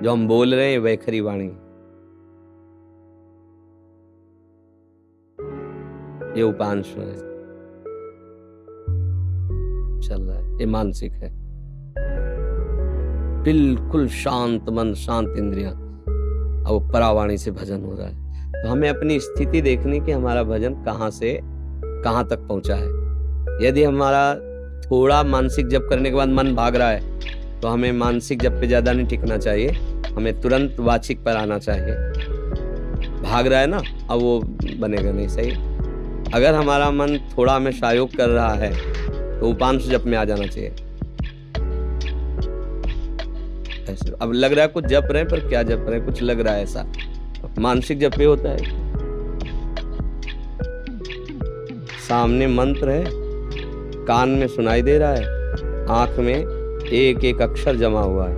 जो हम बोल रहे हैं वह खरी वाणी, ये उपांशु है, चल रहा है, ये मानसिक है। बिल्कुल शांत मन, शांत इंद्रियां, अब परावाणी से भजन हो रहा है। तो हमें अपनी स्थिति देखनी कि हमारा भजन कहाँ से कहाँ तक पहुंचा है। यदि हमारा थोड़ा मानसिक जप करने के बाद मन भाग रहा है तो हमें मानसिक जप पे ज्यादा नहीं टिकना चाहिए, हमें तुरंत वाचिक पर आना चाहिए। भाग रहा है ना, अब वो बनेगा नहीं सही। अगर हमारा मन थोड़ा हमें सहयोग कर रहा है तो उपांश जप में आ जाना चाहिए। ऐसे अब लग रहा है कुछ जप रहे हैं, पर क्या जप रहे हैं, कुछ लग रहा है ऐसा। मानसिक जप ये होता है, सामने मंत्र है, कान में सुनाई दे रहा है, आंख में एक एक अक्षर जमा हुआ है,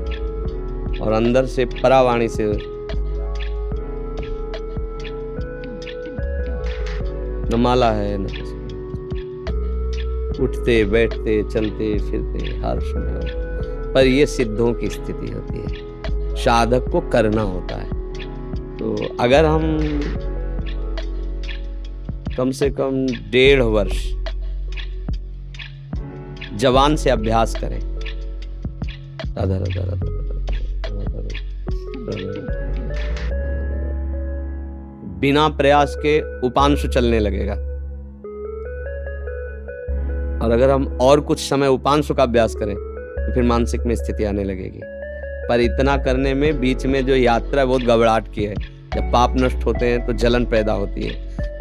और अंदर से परावाणी से न माला है न कुछ। उठते बैठते चलते फिरते हर समय, पर ये सिद्धों की स्थिति होती है, साधक को करना होता है। तो अगर हम कम से कम 1.5 वर्ष जवान से अभ्यास करें, राधा राधा राधा बिना प्रयास के उपांशु चलने लगेगा। और अगर हम और कुछ समय उपांशु का अभ्यास करें तो फिर मानसिक में स्थिति आने लगेगी। पर इतना करने में बीच में जो यात्रा है बहुत घबराहट की है। जब पाप नष्ट होते हैं तो जलन पैदा होती है,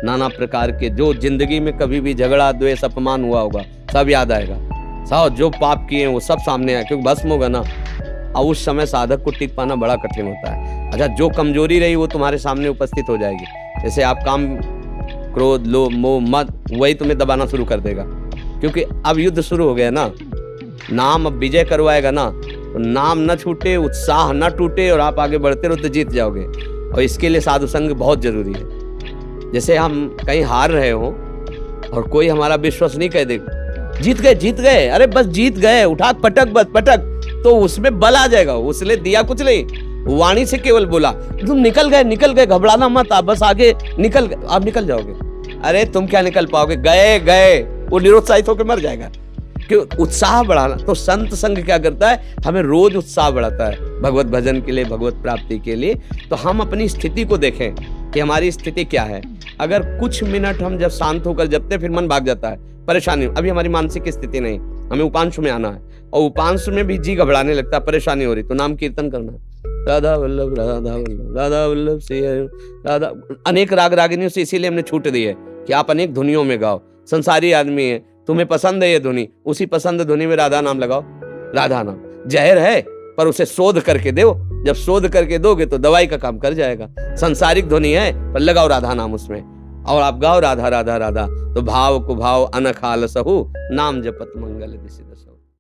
नाना प्रकार के जो जिंदगी में कभी भी झगड़ा द्वेष अपमान हुआ होगा सब याद आएगा, सब जो पाप किए हैं वो सब सामने आए, क्योंकि भस्म होगा ना। और उस समय साधक को टिक पाना बड़ा कठिन होता है। अच्छा, जो कमजोरी रही वो तुम्हारे सामने उपस्थित हो जाएगी। जैसे आप काम, क्रोध, लोभ, मोह, मद, वही तुम्हें दबाना शुरू कर देगा, क्योंकि अब युद्ध शुरू हो गया ना। नाम अब विजय करवाएगा ना, तो नाम न छूटे, उत्साह न टूटे और आप आगे बढ़ते रहो तो जीत जाओगे। और इसके लिए साधु संग बहुत जरूरी है। जैसे हम कहीं हार रहे हो और कोई हमारा विश्वास नहीं कह दे जीत गए, अरे बस जीत गए, उठा पटक बस पटक, तो उसमें बल आ जाएगा। उसने दिया कुछ नहीं, वाणी से केवल बोला तुम निकल गए, घबराना मत, आप बस आगे आप निकल जाओगे। अरे तुम क्या निकल पाओगे, गए वो निरुत्साहित होकर मर जाएगा। क्यों? उत्साह बढ़ाना। तो संत संग क्या करता है, हमें रोज उत्साह बढ़ाता है भगवत भजन के लिए, भगवत प्राप्ति के लिए। तो हम अपनी स्थिति को देखें कि हमारी स्थिति क्या है। अगर कुछ मिनट हम जब शांत होकर जपते फिर मन भाग जाता है, परेशानी, अभी हमारी मानसिक स्थिति नहीं, हमें उपांशु में आना है, और उपांशु में भी जी घबराने लगता है, परेशानी हो रही, तो नाम कीर्तन करना है, राधा वल्लभ राधा वल्लभ राधा वल्लभ श्री राधा। अनेक राग रागिनियों से इसीलिए हमने छूट दी है कि आप अनेक धुनियों में गाओ। संसारी आदमी है, तुम्हें पसंद है ये धुनी, उसी पसंद धुनी में राधा नाम लगाओ। राधा नाम जहर है, पर उसे शोध करके दो। जब शोध करके दोगे तो दवाई का काम कर जाएगा। संसारिक ध्वनि है, पर लगाओ राधा नाम उसमें, और आप गाओ राधा राधा राधा, तो भाव को भाव अनखाल सहु, नाम जपत मंगल दिशि दशु।